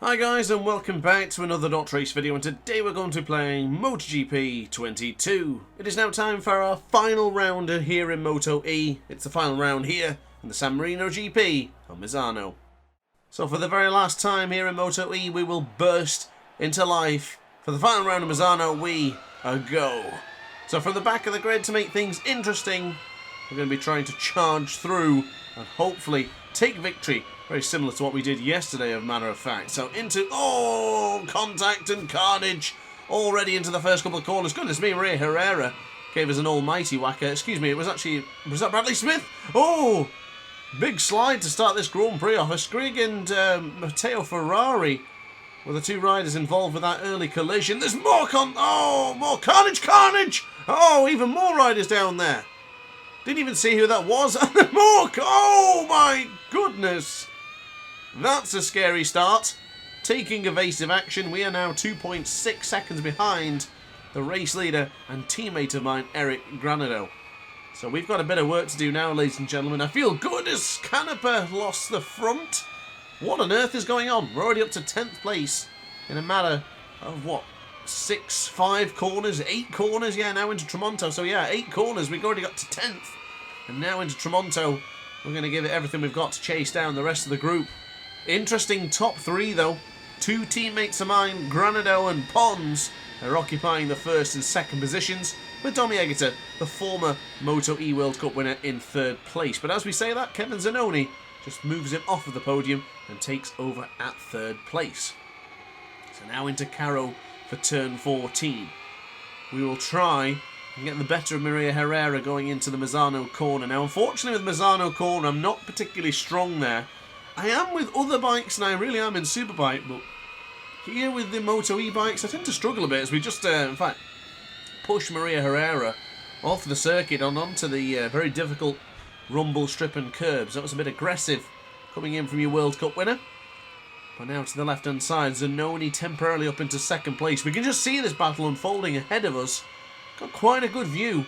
Hi guys and welcome back to another DrAce video, and today we're going to be playing MotoGP 22. It is now time for our final round here in MotoE. It's the final round here in the San Marino GP on Misano. So for the very last time here in MotoE, we will burst into life. For the final round of Misano, we are go. So from the back of the grid, to make things interesting, we're going to be trying to charge through and hopefully take victory. Very similar to what we did yesterday, as a matter of fact. So into, contact and carnage already into the first couple of corners. Goodness me, Maria Herrera gave us an almighty whacker. Excuse me, was that Bradley Smith? Oh, big slide to start this Grand Prix off. Skrig and Matteo Ferrari were the two riders involved with that early collision. There's more more carnage! Oh, even more riders down there. Didn't even see who that was. Oh my goodness. That's a scary start. Taking evasive action, we are now 2.6 seconds behind the race leader and teammate of mine, Eric Granado. So we've got a bit of work to do now, ladies and gentlemen. I feel good as Canepa lost the front. What on earth is going on? We're already up to 10th place in a matter of what? 5 corners, 8 corners, yeah, now into Tramonto. So yeah, 8 corners, we've already got to 10th. And now into Tramonto, we're going to give it everything we've got to chase down the rest of the group. Interesting top 3 though. 2 teammates of mine, Granado and Pons, are occupying the first and second positions, with Tommy Egerter, the former MotoE World Cup winner, in 3rd place. But as we say that, Kevin Zanoni just moves him off of the podium and takes over at 3rd place. So now into Caro for turn 14. We will try and get the better of Maria Herrera going into the Misano corner. Now, unfortunately with Misano corner, I'm not particularly strong there. I am with other bikes and I really am in Superbike, but here with the MotoE bikes, I tend to struggle a bit as we just, in fact, push Maria Herrera off the circuit onto the very difficult rumble strip and curbs. That was a bit aggressive coming in from your World Cup winner. But now to the left-hand side, Zanoni temporarily up into 2nd place. We can just see this battle unfolding ahead of us. Got quite a good view.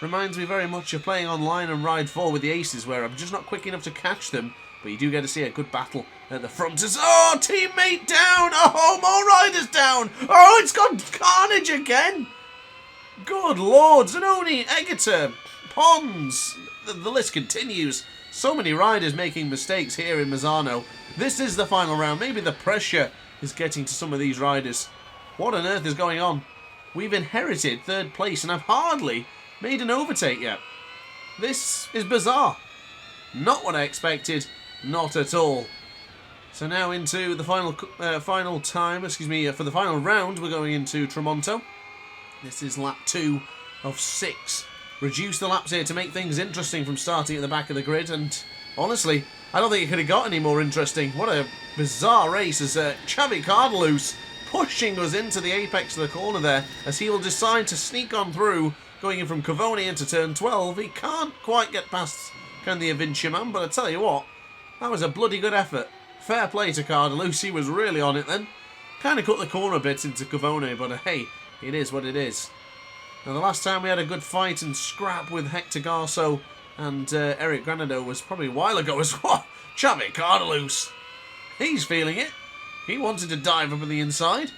Reminds me very much of playing online and Ride 4 with the Aces, where I'm just not quick enough to catch them. But you do get to see a good battle at the front. Oh, teammate down! Oh, more riders down! Oh, it's got carnage again! Good lord, Zanoni, Egerter, Pons. The list continues. So many riders making mistakes here in Misano. This is the final round. Maybe the pressure is getting to some of these riders. What on earth is going on? We've inherited 3rd place and I've hardly made an overtake yet. This is bizarre. Not what I expected. Not at all. So now into the final for the final round, we're going into Tramonto. This is lap 2 of 6. Reduce the laps here to make things interesting from starting at the back of the grid, and honestly, I don't think it could have got any more interesting. What a bizarre race as Xavi Cardalus pushing us into the apex of the corner there, as he will decide to sneak on through, going in from Cavone into turn 12. He can't quite get past the Avinciaman, but I tell you what, that was a bloody good effort. Fair play to Cardalus, he was really on it then. Kind of cut the corner a bit into Cavone, but hey, it is what it is. Now the last time we had a good fight and scrap with Hector Garso and Eric Granado was probably a while ago as well. Xavi Cardalus, he's feeling it. He wanted to dive up on the inside.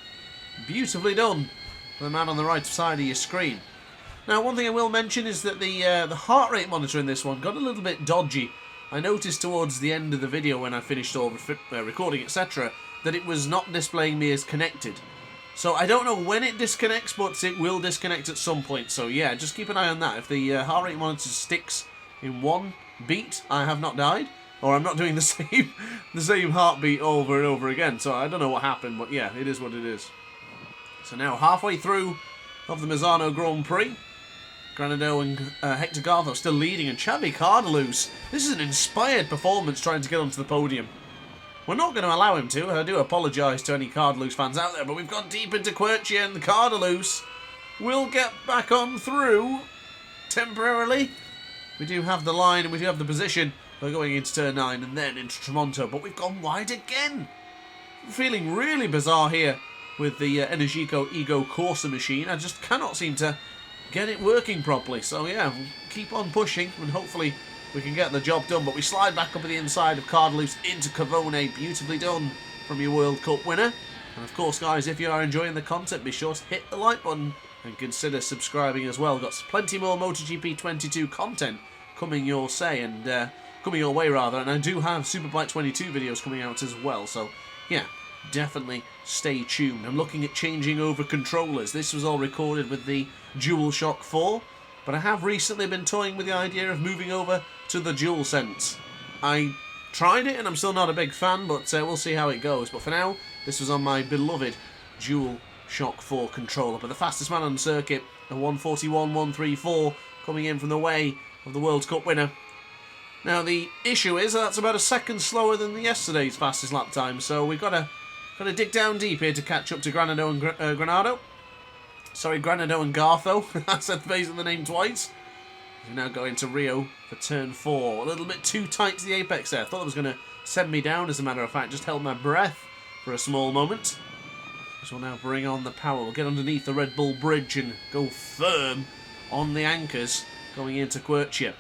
Beautifully done for the man on the right side of your screen. Now, one thing I will mention is that the heart rate monitor in this one got a little bit dodgy. I noticed towards the end of the video when I finished all recording, etc., that it was not displaying me as connected. So I don't know when it disconnects, but it will disconnect at some point. So yeah, just keep an eye on that. If the heart rate monitor sticks in one beat, I have not died. Or I'm not doing the same heartbeat over and over again. So I don't know what happened, but yeah, it is what it is. So now halfway through of the Misano Grand Prix. Granado and Hector Gartho still leading, and Xavi Cardalus. This is an inspired performance trying to get onto the podium. We're not going to allow him to. I do apologise to any Cardalus fans out there, but we've gone deep into Quercia, and the Cardalus will get back on through temporarily. We do have the line and we do have the position. We're going into turn 9 and then into Tramonto, but we've gone wide again. I'm feeling really bizarre here with the Energico Ego Corsa machine. I just cannot seem to get it working properly. So yeah, we'll keep on pushing and hopefully we can get the job done. But we slide back up at the inside of Cardalus into Cavone. Beautifully done from your World Cup winner. And of course, guys, if you are enjoying the content, be sure to hit the like button and consider subscribing as well. Got plenty more MotoGP 22 content coming your way, and and I do have Superbike 22 videos coming out as well. So yeah, definitely stay tuned. I'm looking at changing over controllers. This was all recorded with the DualShock 4, but I have recently been toying with the idea of moving over to the DualSense. I tried it and I'm still not a big fan, but we'll see how it goes. But for now, this was on my beloved DualShock 4 controller. But the fastest man on the circuit, a 1:41.134, coming in from the way of the World Cup winner. Now the issue is that's about a second slower than yesterday's fastest lap time, so we've got to dig down deep here to catch up to Granado and Gartho. I said basically the name twice. We're now going to Rio for turn 4. A little bit too tight to the apex there. I thought it was going to send me down, as a matter of fact. Just held my breath for a small moment. This will now bring on the power. We'll get underneath the Red Bull bridge and go firm on the anchors going into Quercia.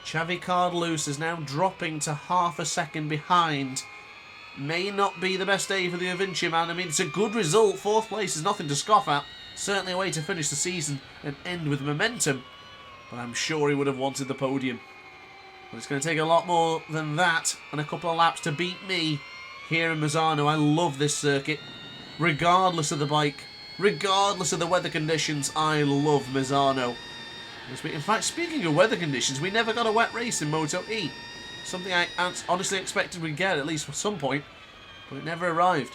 Xavi Cardelus is now dropping to half a second behind. May not be the best day for the Avinci man. I mean, it's a good result. 4th place is nothing to scoff at. Certainly a way to finish the season and end with momentum. But I'm sure he would have wanted the podium. But it's going to take a lot more than that and a couple of laps to beat me here in Misano. I love this circuit. Regardless of the bike, regardless of the weather conditions, I love Misano. In fact, speaking of weather conditions, we never got a wet race in MotoE. Something I honestly expected we'd get, at least at some point, but it never arrived.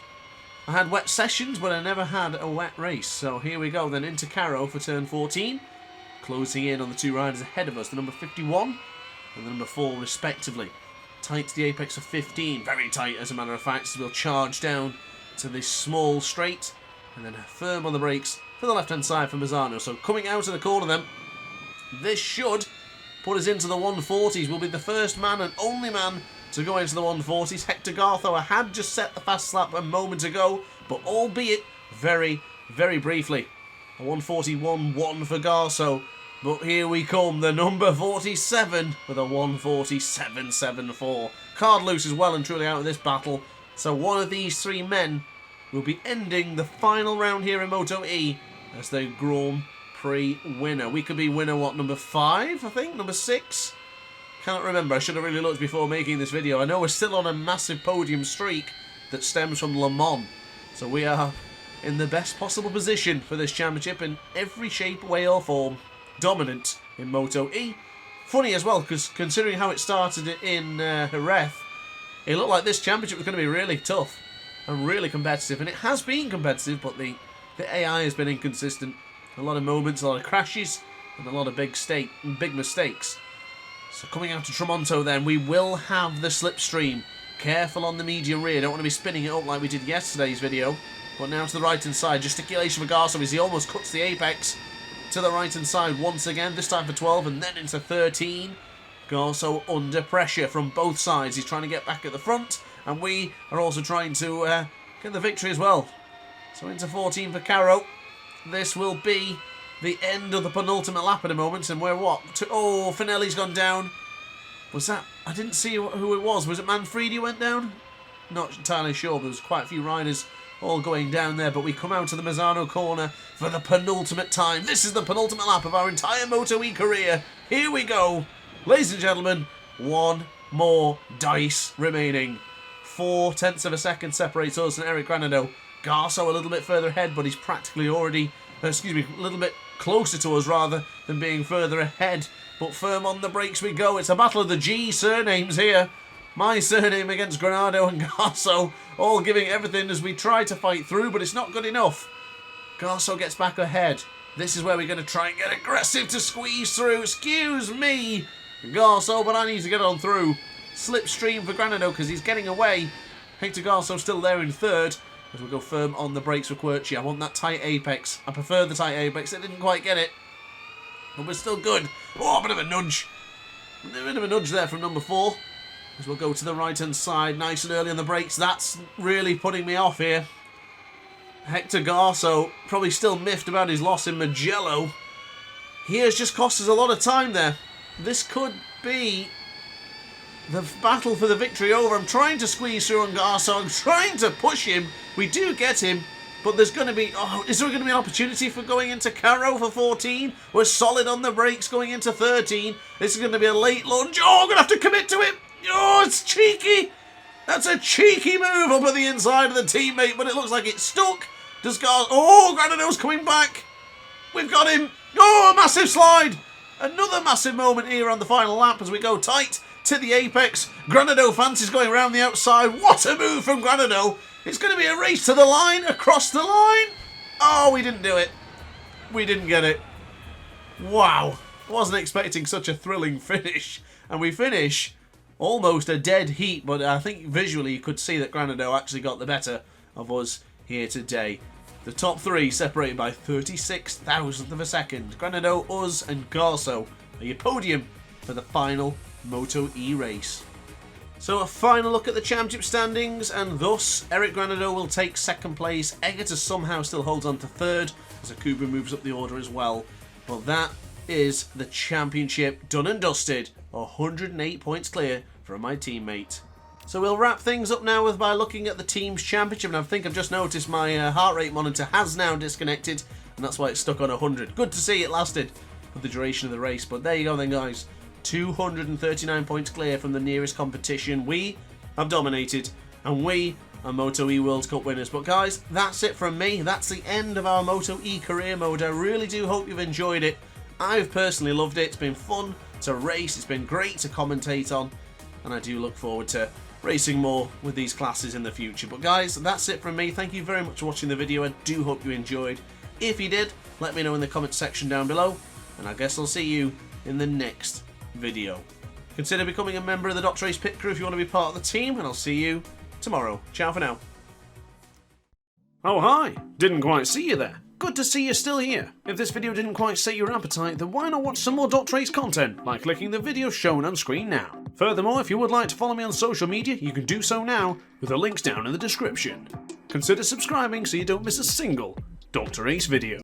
I had wet sessions, but I never had a wet race. So here we go then, into Caro for turn 14. Closing in on the 2 riders ahead of us, the number 51 and the number 4 respectively. Tight to the apex of 15, very tight as a matter of fact, so we'll charge down to this small straight and then firm on the brakes for the left hand side for Misano. So coming out of the corner then, this should put us into the 140s. We'll be the first man and only man to go into the 140s. Hector Gartho had just set the fast lap a moment ago, but albeit very, very briefly. A 141.1 for Garso. But here we come, the number 47 with a 147.74. Cardelus is well and truly out of this battle. So one of these 3 men will be ending the final round here in MotoE as the Grand Prix winner. We could be winner, what, number 5, I think? Number 6? Can't remember. I should have really looked before making this video. I know we're still on a massive podium streak that stems from Le Mans. So we are in the best possible position for this championship in every shape, way or form. Dominant in MotoE. Funny as well, because considering how it started in Jerez, it looked like this championship was going to be really tough and really competitive. And it has been competitive, but the AI has been inconsistent. A lot of moments, a lot of crashes, and a lot of big mistakes. So coming out to Tramonto then, we will have the slipstream. Careful on the medium rear, don't want to be spinning it up like we did yesterday's video. But now to the right hand side, gesticulation for Garso as he almost cuts the apex. To the right hand side once again, this time for 12 and then into 13. Garso under pressure from both sides. He's trying to get back at the front, and we are also trying to get the victory as well. So into 14 for Caro. This will be the end of the penultimate lap at the moment, and we're what? Oh, Finelli's gone down. Was that? I didn't see who it was. Was it Manfredi went down? Not entirely sure. There was quite a few riders all going down there, but we come out to the Misano corner for the penultimate time. This is the penultimate lap of our entire MotoE career. Here we go. Ladies and gentlemen, one more dice remaining. 0.4 of a second separates us and Eric Granado. Garso a little bit further ahead, but he's practically already, a little bit closer to us rather than being further ahead. But firm on the brakes we go. It's a battle of the G surnames here. My surname against Granado and Garso, all giving everything as we try to fight through, but it's not good enough. Garso gets back ahead. This is where we're going to try and get aggressive to squeeze through. Excuse me, Garso, but I need to get on through. Slipstream for Granado because he's getting away. Hector Garso still there in 3rd. As we go firm on the brakes for Quercia. I want that tight apex. I prefer the tight apex. I didn't quite get it. But we're still good. Oh, a bit of a nudge. A bit of a nudge there from number 4. As we'll go to the right-hand side. Nice and early on the brakes. That's really putting me off here. Hector Garso probably still miffed about his loss in Mugello. He has just cost us a lot of time there. This could be the battle for the victory over. I'm trying to squeeze through on Garso. I'm trying to push him. We do get him. But there's going to be... Oh, is there going to be an opportunity for going into Caro for 14? We're solid on the brakes going into 13. This is going to be a late lunge. Oh, I'm going to have to commit to it. Oh, it's cheeky. That's a cheeky move up at the inside of the teammate, but it looks like it's stuck. Does Gar... Oh, Granado's coming back. We've got him. Oh, a massive slide. Another massive moment here on the final lap as we go tight to the apex. Granado fancies going around the outside. What a move from Granado. It's going to be a race to the line, across the line. Oh, we didn't do it. We didn't get it. Wow. Wasn't expecting such a thrilling finish. And we finish almost a dead heat, but I think visually you could see that Granado actually got the better of us here today. The top three separated by 36,000th of a second. Granado, us and Garso are your podium for the final MotoE race. So a final look at the championship standings, and thus Eric Granado will take second place. Egerter somehow still holds on to third as Akuba moves up the order as well. But that is the championship done and dusted. 108 points clear from my teammate. So we'll wrap things up now by looking at the team's championship, and I think I've just noticed my heart rate monitor has now disconnected, and that's why it's stuck on 100. Good to see it lasted for the duration of the race, but there you go then, guys. 239 points clear from the nearest competition. We have dominated, and we are MotoE World Cup winners. But guys, that's it from me. That's the end of our MotoE career mode. I really do hope you've enjoyed it. I've personally loved it. It's been fun to race. It's been great to commentate on, and I do look forward to racing more with these classes in the future. But guys, that's it from me. Thank you very much for watching the video. I do hope you enjoyed. If you did, let me know in the comment section down below, and I guess I'll see you in the next video. Consider becoming a member of the DrAce pit crew if you want to be part of the team, and I'll see you tomorrow. Ciao for now. Oh hi, didn't quite see you there. Good to see you're still here. If this video didn't quite set your appetite, then why not watch some more DrAce content by clicking the video shown on screen now. Furthermore, if you would like to follow me on social media, you can do so now with the links down in the description. Consider subscribing so you don't miss a single DrAce video.